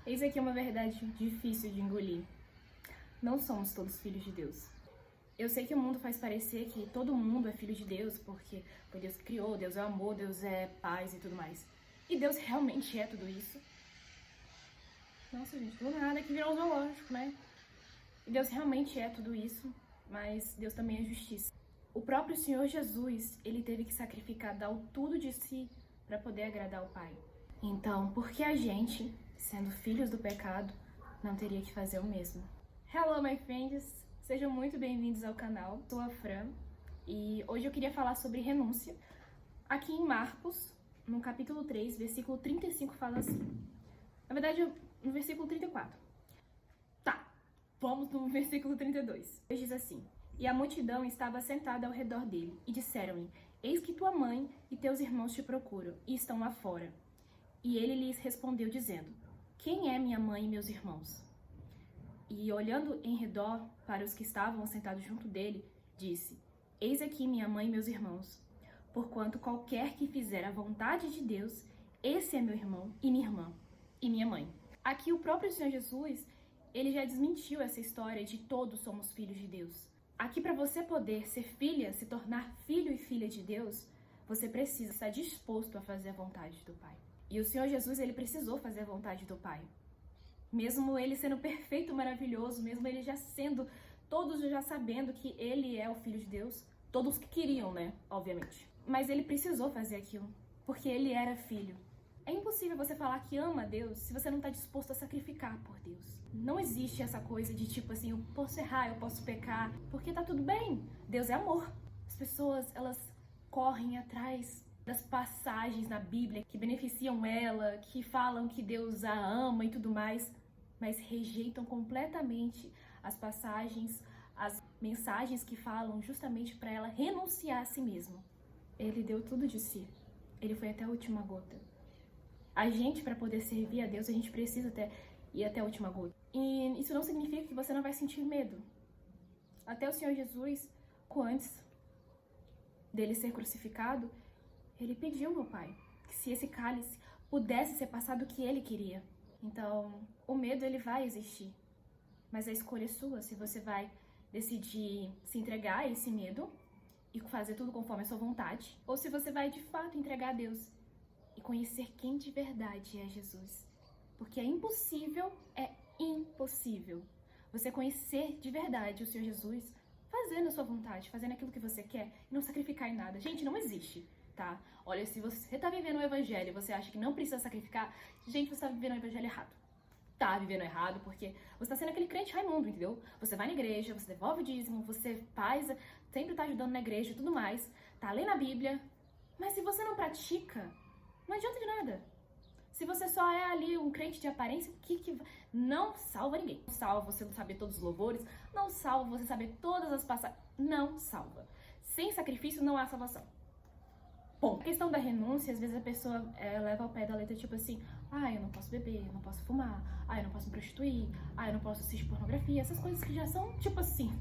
Eis aqui uma verdade difícil de engolir. Não somos todos filhos de Deus. Eu sei que o mundo faz parecer que todo mundo é filho de Deus, porque foi Deus que criou, Deus é amor, Deus é paz e tudo mais. E Deus realmente é tudo isso? Nossa, gente, do nada que virou um zoológico, né? E Deus realmente é tudo isso, mas Deus também é justiça. O próprio Senhor Jesus, ele teve que sacrificar, dar o tudo de si para poder agradar o Pai. Então, por que a gente, sendo filhos do pecado, não teria que fazer o mesmo? Hello, my friends! Sejam muito bem-vindos ao canal. Sou a Fran e hoje eu queria falar sobre renúncia. Aqui em Marcos, no capítulo 3, versículo 35, fala assim. Na verdade, no versículo 34. Tá, vamos no versículo 32. Ele diz assim: E a multidão estava sentada ao redor dele, e disseram-lhe: Eis que tua mãe e teus irmãos te procuram, e estão lá fora. E ele lhes respondeu, dizendo: Quem é minha mãe e meus irmãos? E olhando em redor para os que estavam sentados junto dele, disse: Eis aqui minha mãe e meus irmãos. Porquanto qualquer que fizer a vontade de Deus, esse é meu irmão e minha irmã e minha mãe. Aqui o próprio Senhor Jesus, ele já desmentiu essa história de todos somos filhos de Deus. Aqui, para você poder ser filha, se tornar filho e filha de Deus, você precisa estar disposto a fazer a vontade do Pai. E o Senhor Jesus, ele precisou fazer a vontade do Pai. Mesmo ele sendo perfeito, maravilhoso, mesmo ele já sendo, todos já sabendo que ele é o Filho de Deus, todos que queriam, né, obviamente. Mas ele precisou fazer aquilo, porque ele era filho. É impossível você falar que ama a Deus se você não está disposto a sacrificar por Deus. Não existe essa coisa de tipo assim, eu posso errar, eu posso pecar, porque tá tudo bem. Deus é amor. As pessoas, elas correm atrás das passagens na Bíblia que beneficiam ela, que falam que Deus a ama e tudo mais, mas rejeitam completamente as passagens, as mensagens que falam justamente para ela renunciar a si mesma. Ele deu tudo de si. Ele foi até a última gota. A gente, para poder servir a Deus, a gente precisa ir até a última gota. E isso não significa que você não vai sentir medo. Até o Senhor Jesus, antes dele ser crucificado, ele pediu ao Pai que se esse cálice pudesse ser passado o que ele queria. Então, o medo, ele vai existir. Mas a escolha é sua, se você vai decidir se entregar a esse medo e fazer tudo conforme a sua vontade, ou se você vai, de fato, entregar a Deus e conhecer quem de verdade é Jesus. Porque é impossível você conhecer de verdade o Senhor Jesus fazendo a sua vontade, fazendo aquilo que você quer e não sacrificar em nada. Gente, não existe, tá? Olha, se você tá vivendo o evangelho e você acha que não precisa sacrificar, gente, você tá vivendo o evangelho errado. Tá vivendo errado porque você tá sendo aquele crente Raimundo, entendeu? Você vai na igreja, você devolve o dízimo, você faz, sempre tá ajudando na igreja e tudo mais, tá lendo a Bíblia, mas se você não pratica, não adianta de nada. Se você só é ali um crente de aparência, que não salva ninguém. Não salva você saber todos os louvores, não salva você saber todas as passagens, não salva. Sem sacrifício não há salvação. Bom, a questão da renúncia, às vezes a pessoa leva ao pé da letra, tipo assim, eu não posso beber, eu não posso fumar, eu não posso me prostituir, eu não posso assistir pornografia, essas coisas que já são, tipo assim,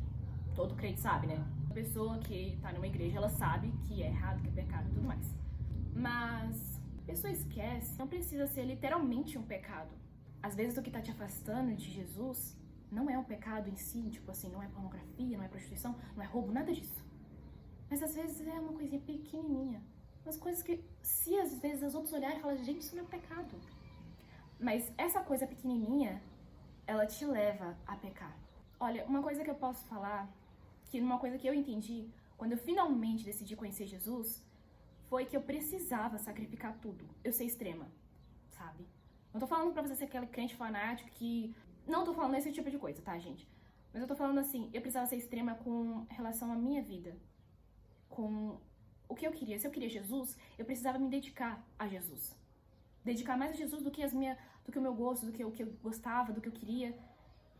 todo crente sabe, né? A pessoa que tá numa igreja, ela sabe que é errado, que é pecado e tudo mais. Mas a pessoa esquece, não precisa ser literalmente um pecado. Às vezes o que tá te afastando de Jesus não é um pecado em si, tipo assim, não é pornografia, não é prostituição, não é roubo, nada disso. Mas às vezes é uma coisinha pequenininha. Umas coisas que, se às vezes os outros olharem e falarem, gente, isso não é pecado. Mas essa coisa pequenininha, ela te leva a pecar. Olha, uma coisa que eu posso falar, que uma coisa que eu entendi, quando eu finalmente decidi conhecer Jesus, foi que eu precisava sacrificar tudo. Eu ser extrema, sabe? Não tô falando pra você ser aquele crente fanático que... Não tô falando esse tipo de coisa, tá, gente? Mas eu tô falando assim, eu precisava ser extrema com relação à minha vida. Com o que eu queria. Se eu queria Jesus, eu precisava me dedicar a Jesus. Dedicar mais a Jesus do que o meu gosto, do que eu gostava, do que eu queria.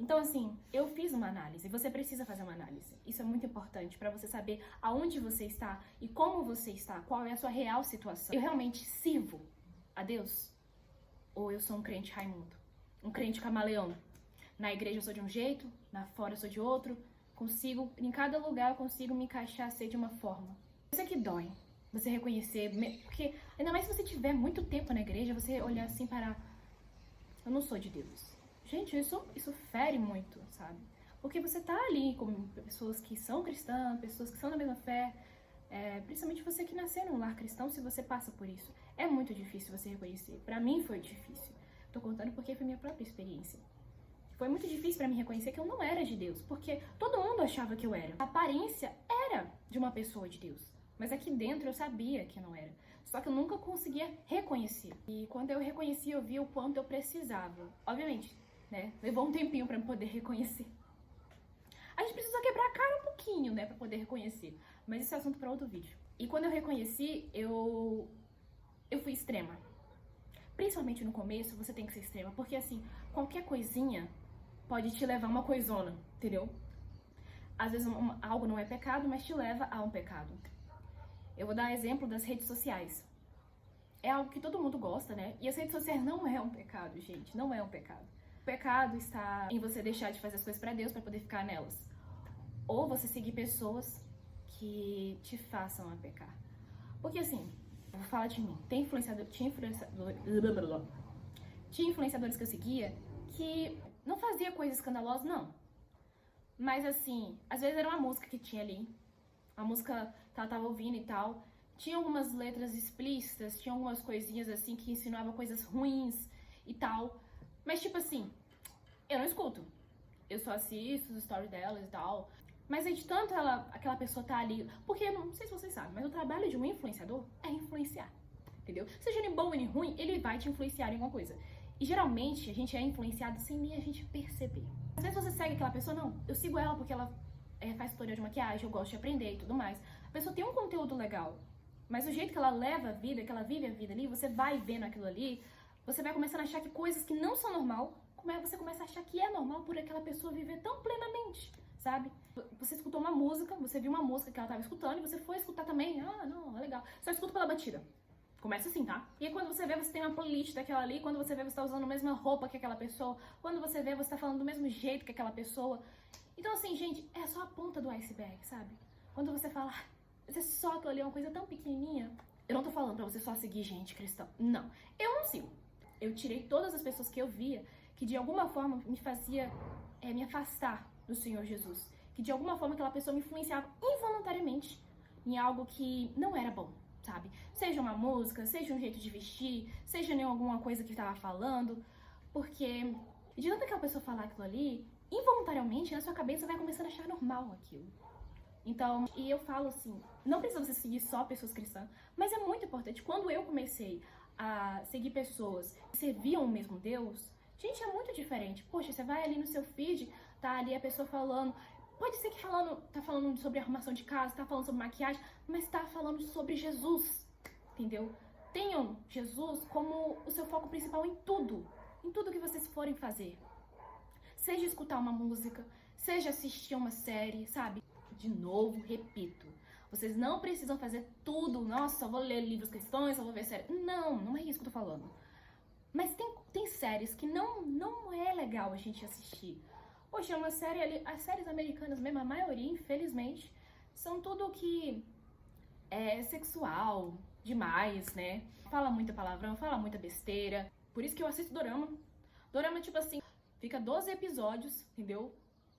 Então, assim, eu fiz uma análise. Você precisa fazer uma análise. Isso é muito importante para você saber aonde você está e como você está, qual é a sua real situação. Eu realmente sirvo a Deus? Ou eu sou um crente Raimundo? Um crente camaleão? Na igreja eu sou de um jeito, na fora eu sou de outro. Em cada lugar eu consigo me encaixar, ser de uma forma. Isso é que dói. Você reconhecer, porque ainda mais se você tiver muito tempo na igreja, você olhar assim para... eu não sou de Deus. Gente, isso fere muito, sabe? Porque você tá ali com pessoas que são cristãs, pessoas que são da mesma fé, principalmente você que nasceu num lar cristão, se você passa por isso. É muito difícil você reconhecer. Pra mim foi difícil. Tô contando porque foi minha própria experiência. Foi muito difícil pra mim reconhecer que eu não era de Deus, porque todo mundo achava que eu era. A aparência era de uma pessoa de Deus, mas aqui dentro eu sabia que não era. Só que eu nunca conseguia reconhecer. E quando eu reconheci, eu vi o quanto eu precisava. Obviamente, né? Levou um tempinho pra eu poder reconhecer. A gente precisa quebrar a cara um pouquinho, né, pra poder reconhecer. Mas isso é assunto pra outro vídeo. E quando eu reconheci, eu fui extrema. Principalmente no começo, você tem que ser extrema, porque assim, qualquer coisinha pode te levar a uma coisona, entendeu? Às vezes algo não é pecado, mas te leva a um pecado. Eu vou dar exemplo das redes sociais. É algo que todo mundo gosta, né? E as redes sociais não é um pecado, gente, não é um pecado. O pecado está em você deixar de fazer as coisas pra Deus pra poder ficar nelas. Ou você seguir pessoas que te façam a pecar. Porque assim, eu vou falar de mim. Tinha influenciadores que eu seguia que não fazia coisa escandalosa, não. Mas assim, às vezes era uma música que tinha ali. A música que ela tava ouvindo e tal. Tinha algumas letras explícitas, tinha algumas coisinhas assim que ensinavam coisas ruins e tal. Mas tipo assim, eu não escuto. Eu só assisto os stories delas e tal. Mas aí de tanto aquela pessoa tá ali... Porque, não sei se vocês sabem, mas o trabalho de um influenciador é influenciar. Entendeu? Seja ele bom ou ele ruim, ele vai te influenciar em alguma coisa. E geralmente a gente é influenciado sem nem a gente perceber. Às vezes você segue aquela pessoa, não, eu sigo ela porque ela faz tutorial de maquiagem, eu gosto de aprender e tudo mais. A pessoa tem um conteúdo legal. Mas o jeito que ela leva a vida, que ela vive a vida ali, você vai vendo aquilo ali, você vai começando a achar que coisas que não são normal, você começa a achar que é normal por aquela pessoa viver tão plenamente, sabe? Você escutou uma música, você viu uma música que ela tava escutando e você foi escutar também, ah, não, é legal. Só escuta pela batida. Começa assim, tá? E aí quando você vê, você tem uma playlist daquela ali, quando você vê, você tá usando a mesma roupa que aquela pessoa, quando você vê, você tá falando do mesmo jeito que aquela pessoa. Então assim, gente, é só a ponta do iceberg, sabe? Quando você fala, mas é só aquilo ali, é uma coisa tão pequenininha. Eu não tô falando pra você só seguir gente cristã, não. Eu não sigo. Eu tirei todas as pessoas que eu via que de alguma forma me fazia me afastar do Senhor Jesus. Que de alguma forma aquela pessoa me influenciava involuntariamente em algo que não era bom, sabe? Seja uma música, seja um jeito de vestir, seja em alguma coisa que tava falando. Porque de tanto aquela pessoa falar aquilo ali, involuntariamente na sua cabeça vai começando a achar normal aquilo. Então, e eu falo assim, não precisa você seguir só pessoas cristãs, mas é muito importante. Quando eu comecei a seguir pessoas que serviam o mesmo Deus, gente, é muito diferente. Poxa, você vai ali no seu feed, tá ali a pessoa falando, pode ser que tá falando sobre arrumação de casa, tá falando sobre maquiagem, mas tá falando sobre Jesus, entendeu? Tenham Jesus como o seu foco principal em tudo que vocês forem fazer. Seja escutar uma música, seja assistir uma série, sabe? De novo, repito, vocês não precisam fazer tudo, nossa, só vou ler livros cristãos, só vou ver séries. Não é isso que eu tô falando. Mas tem séries que não é legal a gente assistir. Poxa, uma série ali, as séries americanas mesmo, a maioria, infelizmente, são tudo que é sexual demais, né? Fala muita palavrão, fala muita besteira. Por isso que eu assisto dorama. Dorama, tipo assim, fica 12 episódios, entendeu?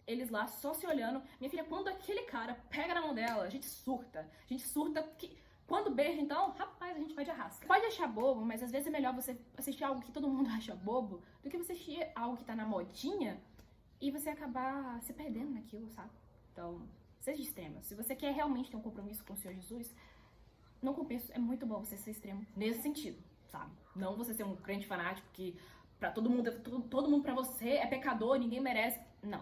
Eles lá só se olhando. Minha filha, quando aquele cara pega na mão dela, a gente surta. A gente surta porque quando beija, então, rapaz, a gente vai de arrasca. Pode achar bobo, mas às vezes é melhor você assistir algo que todo mundo acha bobo do que você assistir algo que tá na modinha e você acabar se perdendo naquilo, sabe? Então, seja extrema. Se você quer realmente ter um compromisso com o Senhor Jesus, não compensa, é muito bom você ser extremo nesse sentido, sabe? Não você ser um crente fanático que pra todo mundo pra você é pecador, ninguém merece. Não.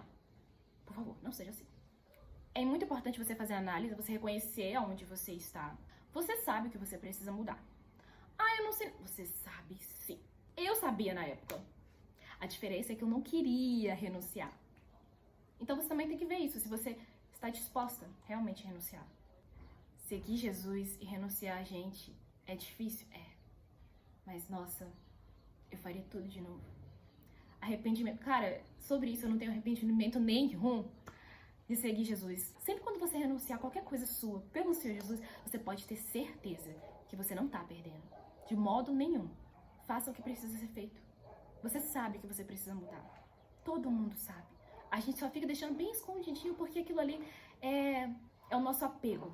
Por favor, não seja assim. É muito importante você fazer análise, você reconhecer aonde você está. Você sabe o que você precisa mudar. Ah, eu não sei. Você sabe sim. Eu sabia na época. A diferença é que eu não queria renunciar. Então você também tem que ver isso, se você está disposta realmente a renunciar. Seguir Jesus e renunciar a gente é difícil? É. Mas, nossa, eu faria tudo de novo. Arrependimento. Cara, sobre isso eu não tenho arrependimento nenhum de seguir Jesus. Sempre quando você renunciar a qualquer coisa sua pelo Senhor Jesus, você pode ter certeza que você não tá perdendo. De modo nenhum. Faça o que precisa ser feito. Você sabe que você precisa mudar. Todo mundo sabe. A gente só fica deixando bem escondidinho porque aquilo ali é o nosso apego.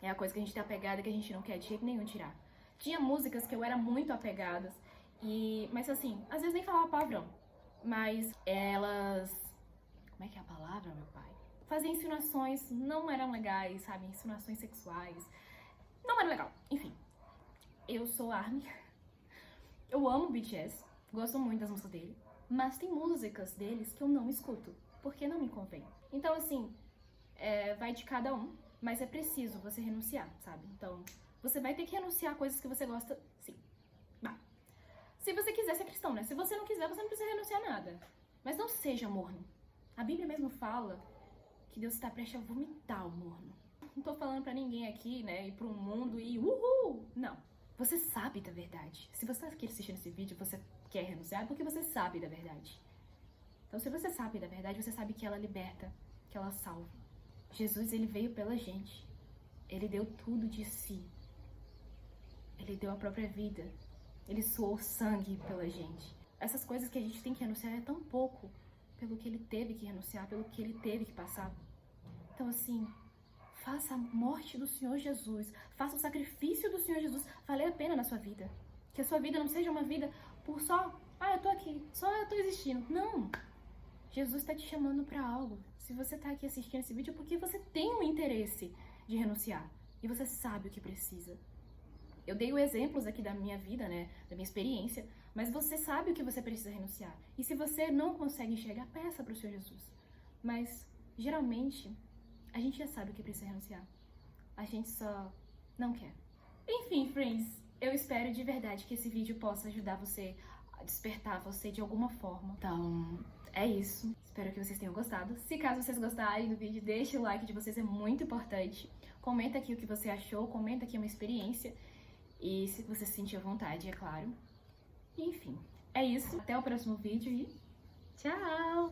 É a coisa que a gente tá apegada que a gente não quer de jeito nenhum tirar. Tinha músicas que eu era muito apegada, mas assim, às vezes nem falava palavrão. Mas elas... Como é que é a palavra, meu pai? Faziam insinuações, não eram legais, sabe? Insinuações sexuais. Não era legal. Enfim, eu sou ARMY. Eu amo BTS, gosto muito das músicas dele. Mas tem músicas deles que eu não escuto, porque não me convém. Então, assim, vai de cada um. Mas é preciso você renunciar, sabe? Então, você vai ter que renunciar a coisas que você gosta, sim. Bah. Se você quiser ser cristão, né? Se você não quiser, você não precisa renunciar a nada. Mas não seja morno. A Bíblia mesmo fala que Deus está prestes a vomitar o morno. Não tô falando pra ninguém aqui, né? Ir pro mundo e uhul! Não. Você sabe da verdade. Se você tá aqui assistindo esse vídeo e você quer renunciar, é porque você sabe da verdade. Então, se você sabe da verdade, você sabe que ela liberta, que ela salva. Jesus, ele veio pela gente. Ele deu tudo de si. Ele deu a própria vida. Ele suou sangue pela gente. Essas coisas que a gente tem que renunciar é tão pouco pelo que ele teve que renunciar, pelo que ele teve que passar. Então, assim, faça a morte do Senhor Jesus, faça o sacrifício do Senhor Jesus valer a pena na sua vida. Que a sua vida não seja uma vida por só, eu tô aqui, só eu tô existindo. Não! Jesus está te chamando para algo. Se você está aqui assistindo esse vídeo é porque você tem um interesse de renunciar. E você sabe o que precisa. Eu dei exemplos aqui da minha vida, né? Da minha experiência. Mas você sabe o que você precisa renunciar. E se você não consegue enxergar, peça para o Senhor Jesus. Mas, geralmente, a gente já sabe o que precisa renunciar. A gente só não quer. Enfim, friends, eu espero de verdade que esse vídeo possa ajudar você a despertar você de alguma forma. Então... é isso. Espero que vocês tenham gostado. Se caso vocês gostarem do vídeo, deixe o like de vocês, é muito importante. Comenta aqui o que você achou, comenta aqui uma experiência. E se você se sentir à vontade, é claro. Enfim, é isso. Até o próximo vídeo e tchau!